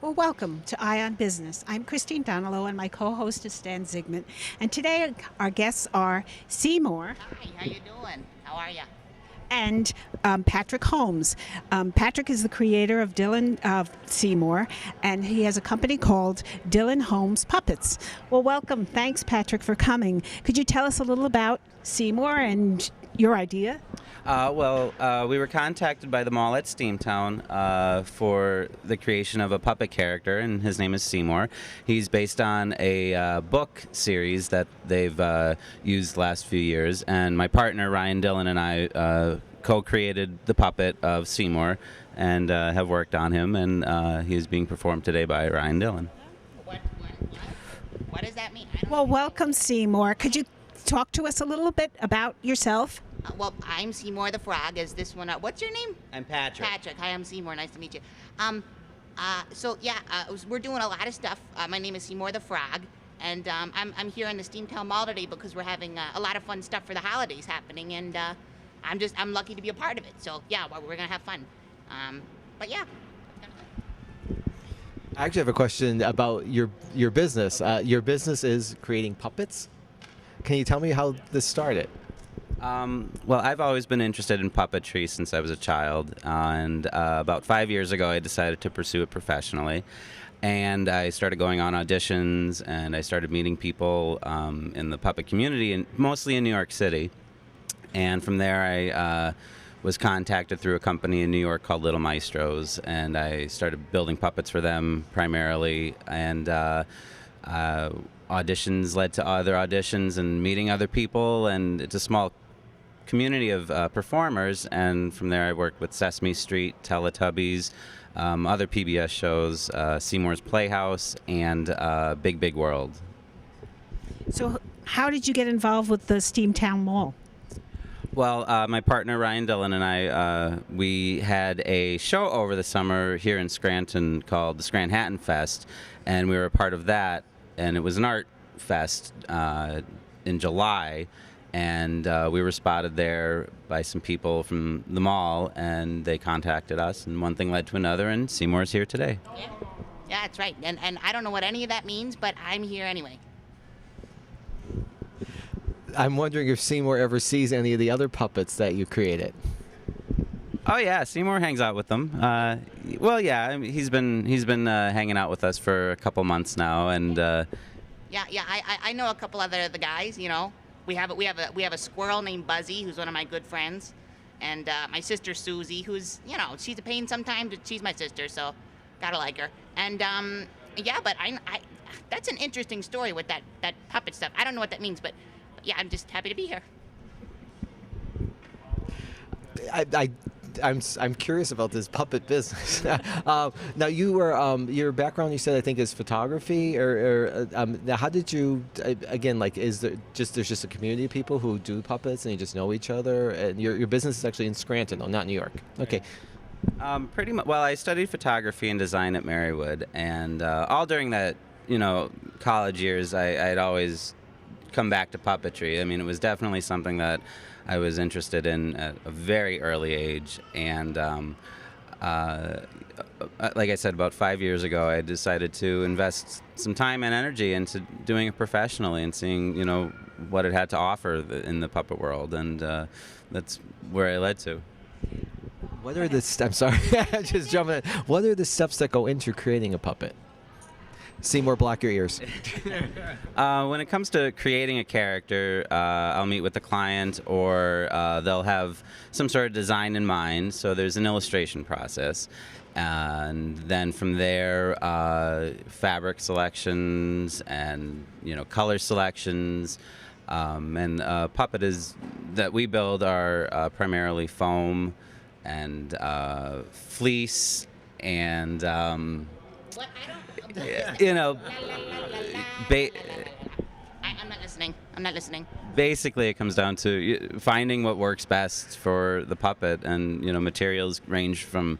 Well, welcome to Eye on Business. I'm Christine Donalow, and my co-host is Stan Zigmund. And today, our guests are Seymour Hi, how you doing? How are you? and Patrick Holmes. Patrick is the creator of Dylan Seymour, and he has a company called Dylan Holmes Puppets. Well, welcome. Thanks, Patrick, for coming. Could you tell us a little about Seymour and your idea? We were contacted by the mall at Steamtown for the creation of a puppet character, and his name is Seymour. He's based on a book series that they've used the last few years, and my partner Ryan Dillon and I co-created the puppet of Seymour and have worked on him, and he is being performed today by Ryan Dillon. What does that mean? I don't Well, know. welcome, Seymour. Could you talk to us a little bit about yourself? I'm Seymour the Frog. Is this one? What's your name? I'm Patrick. Patrick. Hi, I'm Seymour. Nice to meet you. We're doing a lot of stuff. My name is Seymour the Frog, and I'm here in the Steamtown Mall today because we're having a lot of fun stuff for the holidays happening, and I'm lucky to be a part of it. So yeah, we're gonna have fun. But yeah. I actually have a question about your business. Your business is creating puppets. Can you tell me how this started? I've always been interested in puppetry since I was a child, and about 5 years ago, I decided to pursue it professionally. And I started going on auditions, and I started meeting people in the puppet community, and mostly in New York City. And from there, I was contacted through a company in New York called Little Maestros, and I started building puppets for them primarily. And auditions led to other auditions and meeting other people, and it's a small community of performers. And from there I worked with Sesame Street, Teletubbies, other PBS shows, Seymour's Playhouse, and Big Big World. So, how did you get involved with the Steamtown Mall? Well, my partner Ryan Dillon and I, we had a show over the summer here in Scranton called the Scranhattan Fest, and we were a part of that. And it was an art fest in July, and we were spotted there by some people from the mall, and they contacted us, and one thing led to another, and Seymour's here today. Yeah. Yeah, that's right. And I don't know what any of that means, but I'm here anyway. I'm wondering if Seymour ever sees any of the other puppets that you created. Oh yeah, Seymour hangs out with them. I mean, he's been hanging out with us for a couple months now, and I know a couple other of the guys. You know, we have a squirrel named Buzzy, who's one of my good friends, and my sister Susie, who's she's a pain sometimes, but she's my sister, so gotta like her. And but I that's an interesting story with that puppet stuff. I don't know what that means, but yeah, I'm just happy to be here. I'm curious about this puppet business. Now you were your background, you said, I think, is photography, or now how did you again, like, is there there's just a community of people who do puppets and you just know each other, and your business is actually in Scranton, though, not New York. Okay. pretty much. Well, I studied photography and design at Marywood, and all during that college years, I'd always come back to puppetry. I mean, it was definitely something that I was interested in at a very early age, and like I said, about 5 years ago, I decided to invest some time and energy into doing it professionally and seeing, what it had to offer in the puppet world, and that's where I led to. What are the I'm sorry, just jumping in. What are the steps that go into creating a puppet? Seymour, block your ears. When it comes to creating a character, I'll meet with the client, or they'll have some sort of design in mind. So there's an illustration process. And then from there, fabric selections and, color selections. And puppet that we build are primarily foam and fleece and... What? I don't. I'm not listening. I'm not listening. Basically, it comes down to finding what works best for the puppet, and materials range from,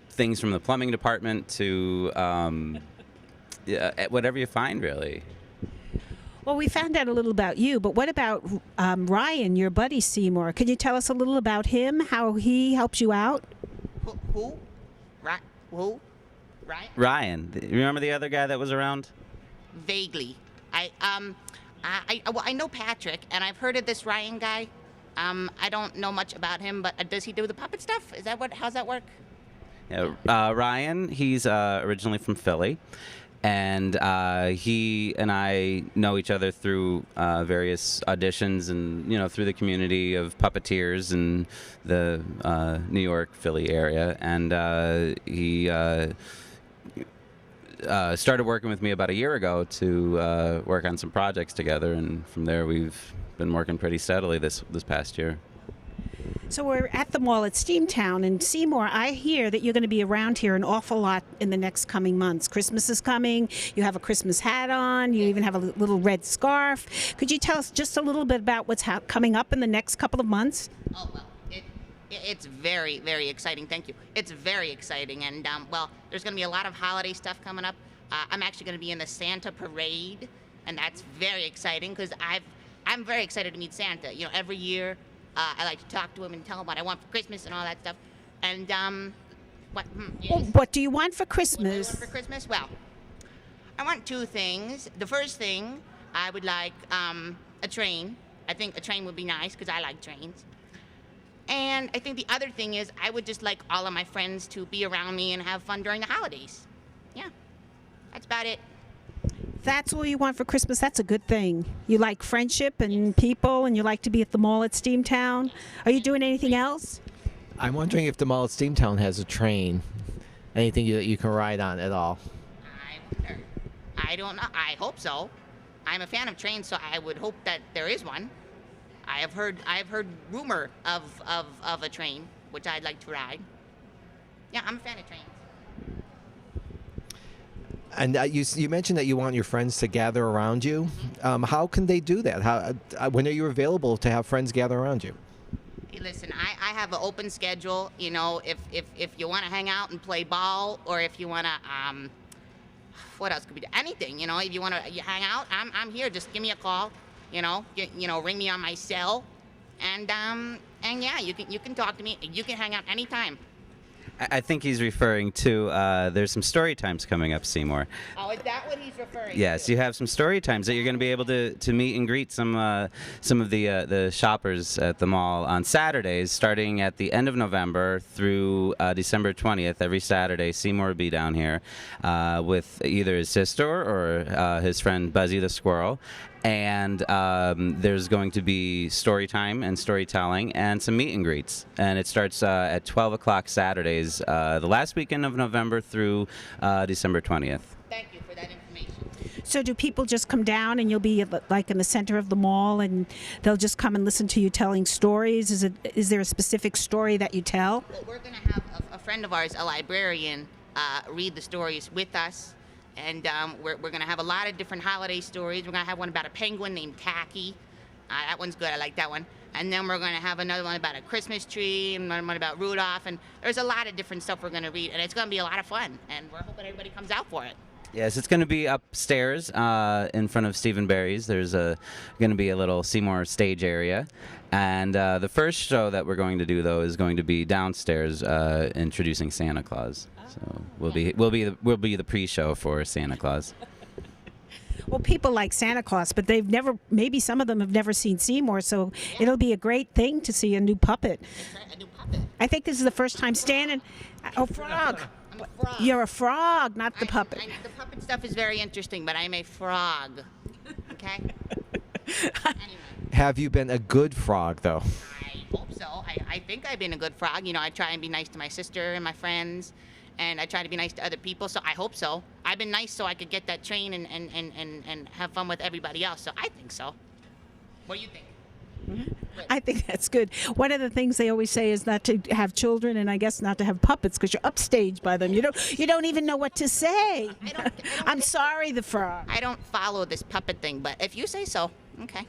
things from the plumbing department to whatever you find, really. Well, we found out a little about you, but what about Ryan, your buddy Seymour? Could you tell us a little about him, how he helps you out? Who? Who? Right? Ryan. You remember the other guy that was around? Vaguely. I know Patrick, and I've heard of this Ryan guy. I don't know much about him, but does he do the puppet stuff? Is that what? How's that work? Yeah, Ryan, he's originally from Philly, and he and I know each other through various auditions and through the community of puppeteers in the New York, Philly area, and he started working with me about a year ago to work on some projects together, and from there we've been working pretty steadily this past year. So we're at the mall at Steamtown in Seymour. I hear that you're going to be around here an awful lot in the next coming months. Christmas is coming. You have a Christmas hat on. You even have a little red scarf. Could you tell us just a little bit about what's coming up in the next couple of months? Oh, well, it's very, very exciting. Thank you. It's very exciting. And, well, there's going to be a lot of holiday stuff coming up. I'm actually going to be in the Santa Parade, and that's very exciting because I'm very excited to meet Santa. Every year I like to talk to him and tell him what I want for Christmas and all that stuff. And, what? Yes. Well, what do you want for What do I Christmas? want for Christmas? Well, I want two things. The first thing, I would like a train. I think a train would be nice because I like trains. And I think the other thing is I would just like all of my friends to be around me and have fun during the holidays. Yeah, that's about it. That's all you want for Christmas. That's a good thing. You like friendship and people, and you like to be at the mall at Steamtown. Are you doing anything else? I'm wondering if the mall at Steamtown has a train, anything that you can ride on at all. I wonder. I don't know. I hope so. I'm a fan of trains, so I would hope that there is one. I have heard rumor of a train, which I'd like to ride. Yeah, I'm a fan of trains. And you mentioned that you want your friends to gather around you. How can they do that? When are you available to have friends gather around you? Hey, listen, I have an open schedule. If you want to hang out and play ball, or if you want to, what else could we do? Anything, If you want to hang out, I'm here. Just give me a call. Ring me on my cell, and yeah, you can talk to me. You can hang out anytime. I think he's referring to there's some story times coming up, Seymour. Oh, is that what he's referring to? Yes, you have some story times that you're going to be able to meet and greet some of the shoppers at the mall on Saturdays, starting at the end of November through December 20th. Every Saturday, Seymour will be down here with either his sister or his friend Buzzy the squirrel. And there's going to be story time and storytelling and some meet and greets. And it starts at 12 o'clock Saturdays, the last weekend of November through December 20th. Thank you for that information. So do people just come down and you'll be like in the center of the mall and they'll just come and listen to you telling stories? Is there a specific story that you tell? Well, we're going to have a friend of ours, a librarian, read the stories with us. And we're going to have a lot of different holiday stories. We're going to have one about a penguin named Tacky. That one's good. I like that one. And then we're going to have another one about a Christmas tree, and one about Rudolph. And there's a lot of different stuff we're going to read. And it's going to be a lot of fun. And we're hoping everybody comes out for it. Yes, it's going to be upstairs in front of Stephen Barry's. There's going to be a little Seymour stage area. And the first show that we're going to do, though, is going to be downstairs introducing Santa Claus. So we'll be the pre-show for Santa Claus. Well, people like Santa Claus, but maybe some of them have never seen Seymour, so it'll be a great thing to see a new puppet. That's right, a new puppet. I think this is the first time standing. Oh, frog. I'm a frog. You're a frog, not the puppet. The puppet stuff is very interesting, but I'm a frog. Okay? Anyway. Have you been a good frog, though? I hope so. I think I've been a good frog. I try and be nice to my sister and my friends, and I try to be nice to other people, so I hope so. I've been nice so I could get that train and have fun with everybody else, so I think so. What do you think? I think that's good. One of the things they always say is not to have children, and I guess not to have puppets because you're upstaged by them. You don't even know what to say. I'm sorry, the frog. I don't follow this puppet thing, but if you say so, okay.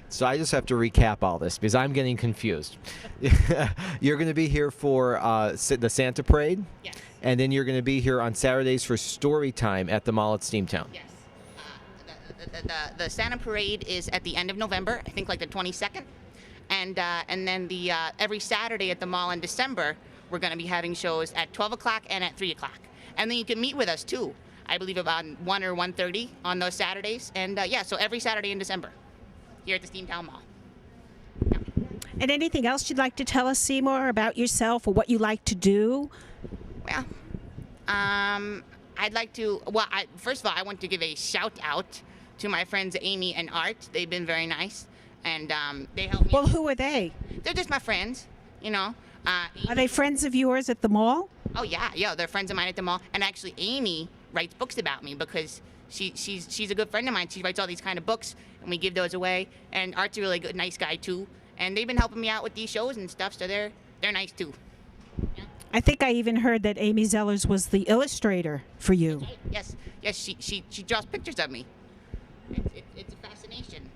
So I just have to recap all this because I'm getting confused. You're going to be here for the Santa Parade? Yes. And then you're going to be here on Saturdays for story time at the mall at Steamtown. Yes. The Santa Parade is at the end of November, I think like the 22nd. And then every Saturday at the mall in December, we're going to be having shows at 12 o'clock and at 3 o'clock. And then you can meet with us too. I believe about 1 or 1:30 on those Saturdays. And yeah, so every Saturday in December here at the Steamtown Mall. Yeah. And anything else you'd like to tell us, Seymour, about yourself or what you like to do? Well, I'd like to, first of all, I want to give a shout out to my friends Amy and Art. They've been very nice, and they help me. Well, who are they? They're just my friends, you know. Are they friends of yours at the mall? Oh yeah, they're friends of mine at the mall. And actually, Amy writes books about me because she's a good friend of mine. She writes all these kind of books, and we give those away. And Art's a really good, nice guy too. And they've been helping me out with these shows and stuff, so they're nice too. Yeah. I think I even heard that Amy Zellers was the illustrator for you. Yes, she draws pictures of me. It's a fascination.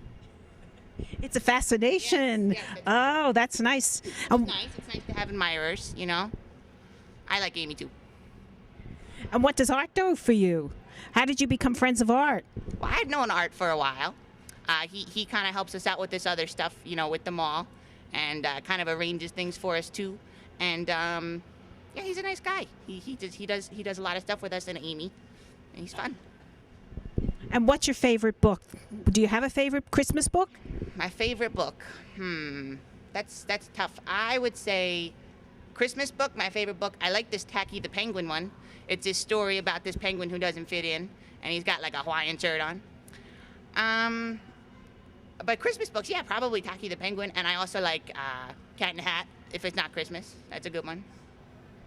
It's a fascination. Yes, yes. Oh, that's nice. It's nice. It's nice to have admirers, you know. I like Amy too. And what does Art do for you? How did you become friends of Art? Well, I've known Art for a while. He kind of helps us out with this other stuff, you know, with the mall, and kind of arranges things for us too. And yeah, he's a nice guy. He does a lot of stuff with us and Amy, and he's fun. And what's your favorite book? Do you have a favorite Christmas book? My favorite book? That's tough. I would say Christmas book, my favorite book. I like this Tacky the Penguin one. It's this story about this penguin who doesn't fit in, and he's got like a Hawaiian shirt on. But Christmas books, yeah, probably Tacky the Penguin, and I also like Cat in the Hat, if it's not Christmas. That's a good one.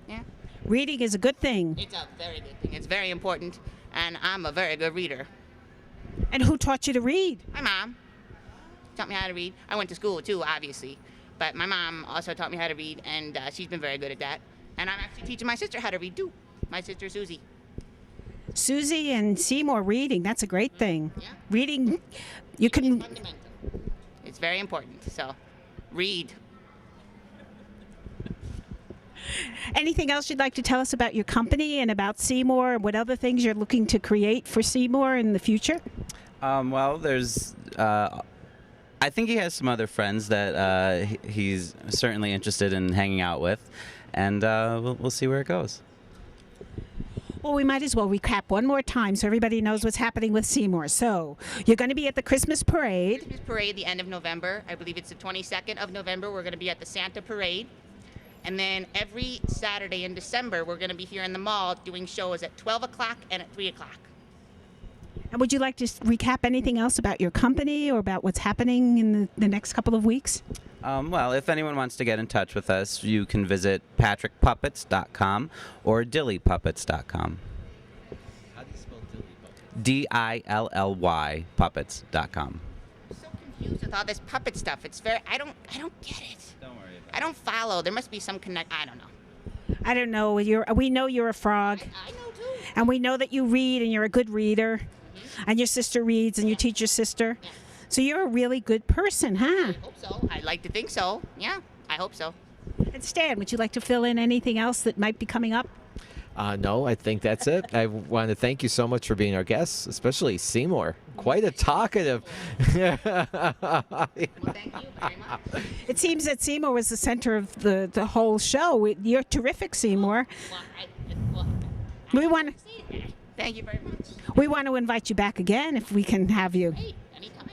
Yeah. Reading is a good thing. It's a very good thing. It's very important, and I'm a very good reader. And who taught you to read? My mom taught me how to read. I went to school too, obviously, but my mom also taught me how to read, and she's been very good at that. And I'm actually teaching my sister how to read too. My sister Susie. Susie and Seymour reading, that's a great thing. Yeah. Reading, you It's can. fundamental. It's very important. So, read. Anything else you'd like to tell us about your company and about Seymour and what other things you're looking to create for Seymour in the future? Well, there's. I think he has some other friends that he's certainly interested in hanging out with, and we'll see where it goes. Well, we might as well recap one more time so everybody knows what's happening with Seymour. So, you're going to be at the Christmas parade. Christmas parade, the end of November. I believe it's the 22nd of November. We're going to be at the Santa parade. And then every Saturday in December, we're going to be here in the mall doing shows at 12 o'clock and at 3 o'clock. And would you like to recap anything else about your company or about what's happening in the next couple of weeks? Well, if anyone wants to get in touch with us, you can visit patrickpuppets.com or dillypuppets.com. How do you spell Dilly Puppets? DILLY puppets.com. I'm so confused with all this puppet stuff. It's very, I don't get it. Don't worry about I don't follow. There must be some connect. I don't know. I don't know. We know you're a frog, I know too. and we know that you read and you're a good reader, and your sister reads and you teach your sister. Yeah. So you're a really good person, huh? I hope so. I'd like to think so. Yeah, I hope so. And Stan, would you like to fill in anything else that might be coming up? No, I think that's it. I want to thank you so much for being our guest, especially Seymour. Quite a talkative. Well, thank you very much. It seems that Seymour was the center of the whole show. You're terrific, Seymour. We want Thank you very much. to invite you back again if we can have you. Hey, anytime.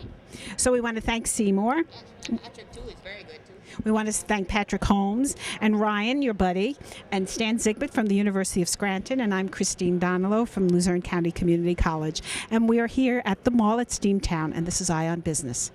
So we want to thank Seymour. Yes, Patrick too is very good too. We want to thank Patrick Holmes and Ryan, your buddy, and Stan Zigbert from the University of Scranton. And I'm Christine Donilo from Luzerne County Community College. And we are here at the mall at Steamtown, and this is Eye on Business.